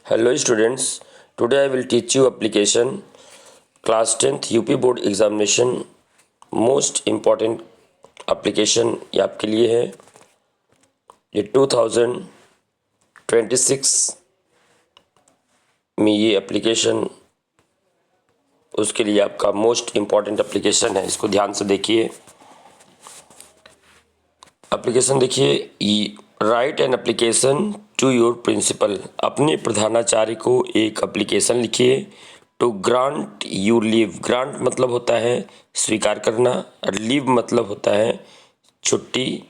Hello students, today I will teach you application class 10th UP board examination most important application ये आपके लिए है। ये 2026 में ये एप्लीकेशन उसके लिए आपका मोस्ट इम्पॉर्टेंट एप्लीकेशन है। इसको ध्यान से देखिए। एप्लीकेशन देखिए, write an application to your principal. अपने प्रधानाचार्य को एक एप्लीकेशन लिखिए। To grant you leave. Grant मतलब होता है स्वीकार करना और लीव मतलब होता है छुट्टी।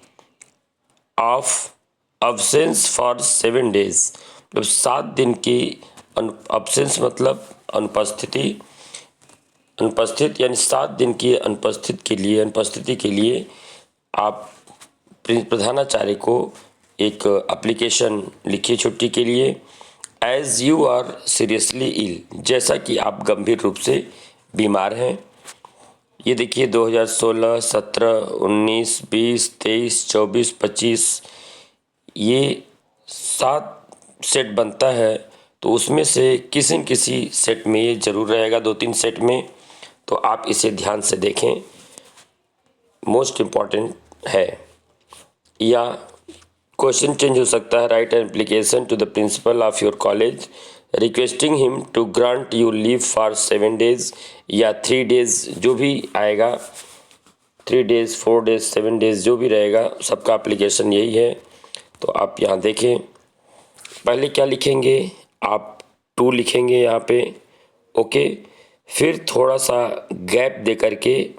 ऑफ अब्सेंस फॉर 7 डेज मतलब 7 दिन की अब्सेंस मतलब अनुपस्थिति। अनुपस्थित यानी 7 दिन की अनुपस्थिति के लिए आप प्रधानाचार्य को एक एप्लीकेशन लिखिए छुट्टी के लिए। As you are seriously ill, जैसा कि आप गंभीर रूप से बीमार हैं। ये देखिए 2016, 17, 19, 20, 23, 24, 25 ये 7 सेट बनता है, तो उसमें से किसी न किसी सेट में ये जरूर रहेगा, 2-3 सेट में। तो आप इसे ध्यान से देखें, मोस्ट इम्पॉर्टेंट है। या क्वेश्चन चेंज हो सकता है। Write an application to the principal of your college requesting him to grant you leave for 7 days या 3 डेज, जो भी आएगा, 3 डेज, 4 डेज, 7 डेज जो भी रहेगा, सबका एप्लीकेशन यही है। तो आप यहाँ देखें, पहले क्या लिखेंगे आप, टू लिखेंगे यहाँ पे, ओके। फिर थोड़ा सा गैप दे करके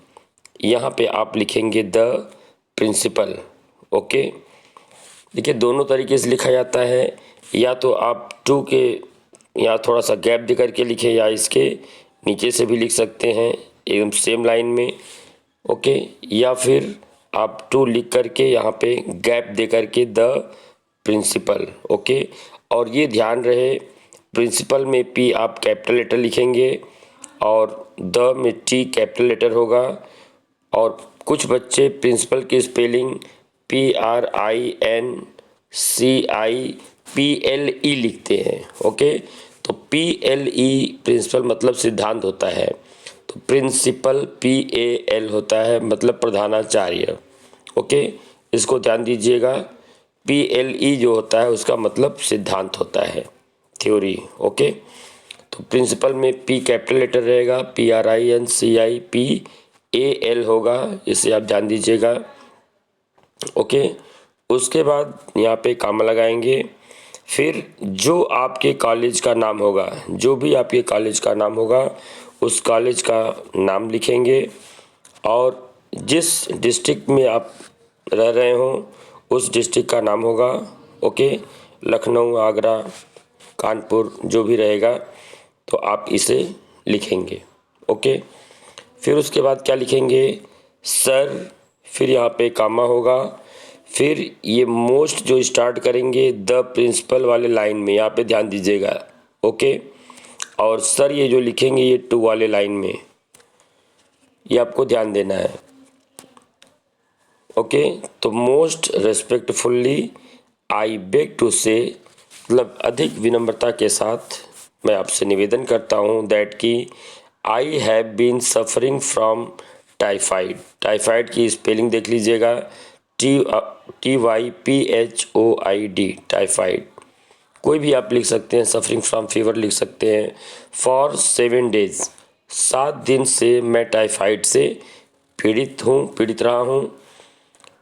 यहाँ पे आप लिखेंगे द प्रिंसिपल, ओके। देखिए दोनों तरीके से लिखा जाता है, या तो आप टू के यहाँ थोड़ा सा गैप दे करके लिखें, या इसके नीचे से भी लिख सकते हैं एकदम सेम लाइन में, ओके। या फिर आप टू लिख करके यहाँ पे गैप दे करके द प्रिंसिपल, ओके। और ये ध्यान रहे, प्रिंसिपल में पी आप कैपिटल लेटर लिखेंगे और द में टी कैपिटल लेटर होगा। और कुछ बच्चे प्रिंसिपल की स्पेलिंग PRINCIPLE लिखते हैं, ओके। तो PLE प्रिंसिपल मतलब सिद्धांत होता है, तो प्रिंसिपल PAL होता है मतलब प्रधानाचार्य, ओके। इसको ध्यान दीजिएगा, PLE जो होता है उसका मतलब सिद्धांत होता है, थ्योरी, ओके। तो प्रिंसिपल में P कैपिटल लेटर रहेगा, PRINCIPAL होगा, इसे आप ध्यान दीजिएगा, ओके। उसके बाद यहाँ पे कॉमा लगाएंगे। फिर जो आपके कॉलेज का नाम होगा, जो भी आपके कॉलेज का नाम होगा, उस कॉलेज का नाम लिखेंगे और जिस डिस्ट्रिक्ट में आप रह रहे हो उस डिस्ट्रिक्ट का नाम होगा, ओके। लखनऊ, आगरा, कानपुर जो भी रहेगा, तो आप इसे लिखेंगे, ओके। फिर उसके बाद क्या लिखेंगे, सर, फिर यहाँ पे कॉमा होगा। फिर ये मोस्ट जो स्टार्ट करेंगे द प्रिंसिपल वाले लाइन में, यहाँ पे ध्यान दीजिएगा, ओके। और सर ये जो लिखेंगे ये टू वाले लाइन में, ये आपको ध्यान देना है, ओके। तो most respectfully I beg to say मतलब अधिक विनम्रता के साथ मैं आपसे निवेदन करता हूँ दैट कि I have been suffering from typhoid. Typhoid की स्पेलिंग देख लीजिएगा, TYPHOID, टाइफाइड। कोई भी आप लिख सकते हैं, सफरिंग फ्रॉम फीवर लिख सकते हैं। फॉर 7 डेज, 7 दिन से मैं टाइफाइड से पीड़ित रहा हूँ।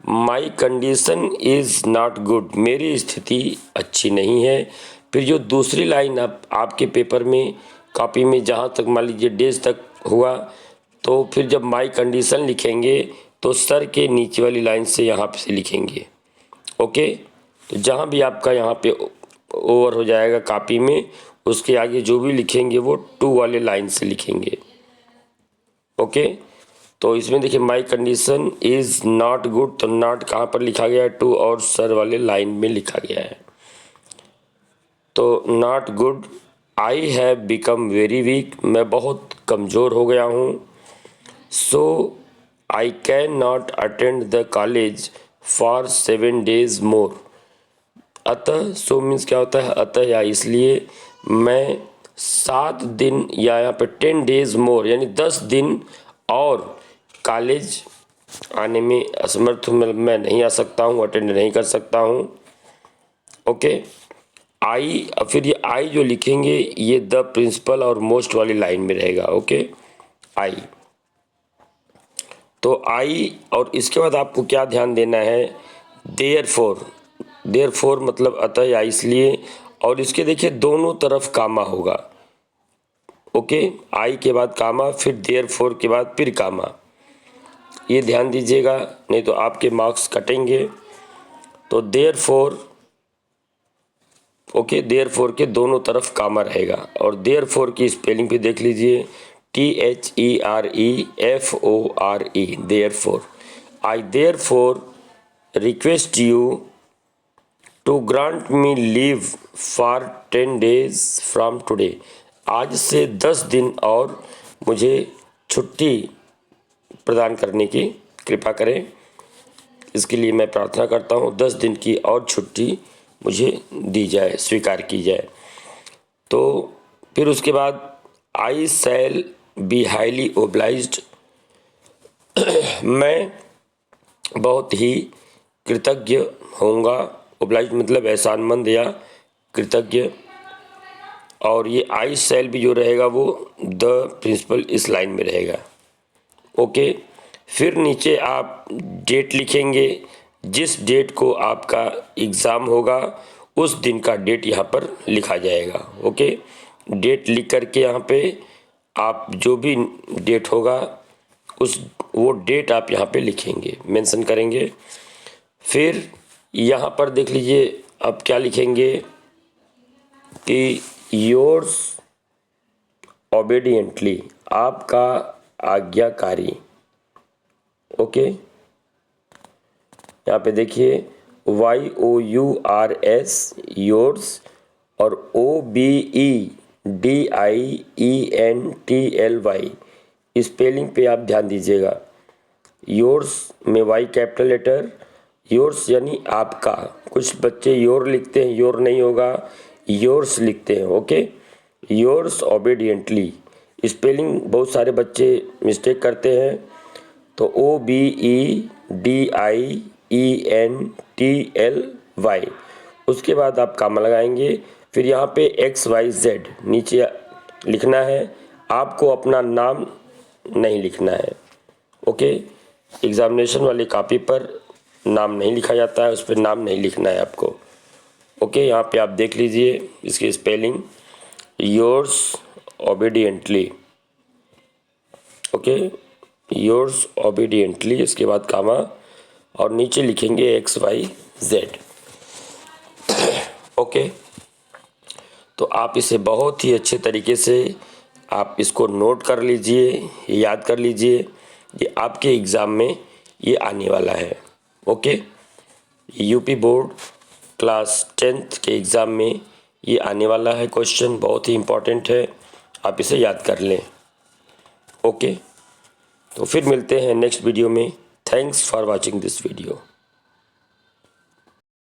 My condition is not good, मेरी स्थिति अच्छी नहीं है। फिर जो दूसरी लाइन आपके पेपर में कॉपी में जहाँ तक मान लीजिए डेज तक हुआ, तो फिर जब माई कंडीशन लिखेंगे तो सर के नीचे वाली लाइन से यहाँ पे लिखेंगे, ओके। तो जहाँ भी आपका यहाँ पे ओवर हो जाएगा कॉपी में, उसके आगे जो भी लिखेंगे वो टू वाले लाइन से लिखेंगे, ओके। तो इसमें देखिए my condition is not good, तो नॉट कहाँ पर लिखा गया है, टू और सर वाले लाइन में लिखा गया है। तो not good, I have become very weak, मैं बहुत कमज़ोर हो गया हूँ। So I can not attend the college for 7 days more. अतः, सो मीन्स क्या होता है, अतः या इसलिए मैं 7 दिन या यहाँ पे 10 डेज मोर यानी 10 दिन और कॉलेज आने में असमर्थ हूँ, मैं नहीं आ सकता हूँ, अटेंड नहीं कर सकता हूँ। ओके, आई, फिर ये आई जो लिखेंगे ये द प्रिंसिपल और मोस्ट वाली लाइन में रहेगा। ओके, आई, तो आई और इसके बाद आपको क्या ध्यान देना है, देयरफॉर, देयरफॉर मतलब अतः या इसलिए, और इसके देखिए दोनों तरफ कामा होगा। ओके, आई के बाद कामा, फिर देयरफॉर के बाद फिर कामा, ये ध्यान दीजिएगा नहीं तो आपके मार्क्स कटेंगे। तो देयरफॉर, ओके, देयरफॉर के दोनों तरफ कामा रहेगा। और देयरफॉर की स्पेलिंग भी देख लीजिए, THEREFORE, therefore. I therefore request you to grant me leave for 10 days from today, आज से 10 दिन और मुझे छुट्टी प्रदान करने की कृपा करें। इसके लिए मैं प्रार्थना करता हूँ 10 दिन की और छुट्टी मुझे दी जाए, स्वीकार की जाए। तो फिर उसके बाद आई शैल बी हाईली ओब्लाइज्ड, मैं बहुत ही कृतज्ञ होऊंगा। ओब्लाइज्ड मतलब एहसानमंद या कृतज्ञ। और ये आई शैल भी जो रहेगा वो द प्रिंसिपल इस लाइन में रहेगा। ओके, फिर नीचे आप डेट लिखेंगे, जिस डेट को आपका एग्ज़ाम होगा उस दिन का डेट यहाँ पर लिखा जाएगा। ओके, डेट लिख करके यहाँ पे आप जो भी डेट होगा वो डेट आप यहाँ पे लिखेंगे, मेंशन करेंगे। फिर यहाँ पर देख लीजिए आप क्या लिखेंगे कि योर्स ओबीडियंटली, आपका आज्ञाकारी। ओके, यहाँ पे देखिए YOURS, योर्स, और OBEDIENTLY स्पेलिंग पे आप ध्यान दीजिएगा। योर्स में वाई कैपिटल लेटर, योर्स यानी आपका, कुछ बच्चे योर लिखते हैं, योर नहीं होगा, योर्स लिखते हैं। ओके, योर्स ओबीडियंटली स्पेलिंग बहुत सारे बच्चे मिस्टेक करते हैं, तो OBEDIENTLY, उसके बाद आप कामा लगाएंगे। फिर यहाँ पे XYZ नीचे लिखना है, आपको अपना नाम नहीं लिखना है। ओके, एग्जामिनेशन वाली कॉपी पर नाम नहीं लिखा जाता है, उस पर नाम नहीं लिखना है आपको। ओके, यहाँ पे आप देख लीजिए इसकी spelling, yours obediently. Okay, yours obediently, इसके बाद कामा, और नीचे लिखेंगे XYZ। ओके, तो आप इसे बहुत ही अच्छे तरीके से आप इसको नोट कर लीजिए, याद कर लीजिए, ये आपके एग्ज़ाम में ये आने वाला है। Okay, UP board class 10th के एग्ज़ाम में ये आने वाला है क्वेश्चन, बहुत ही इम्पोर्टेंट है, आप इसे याद कर लें। ओके, तो फिर मिलते हैं नेक्स्ट वीडियो में। Thanks for watching this video.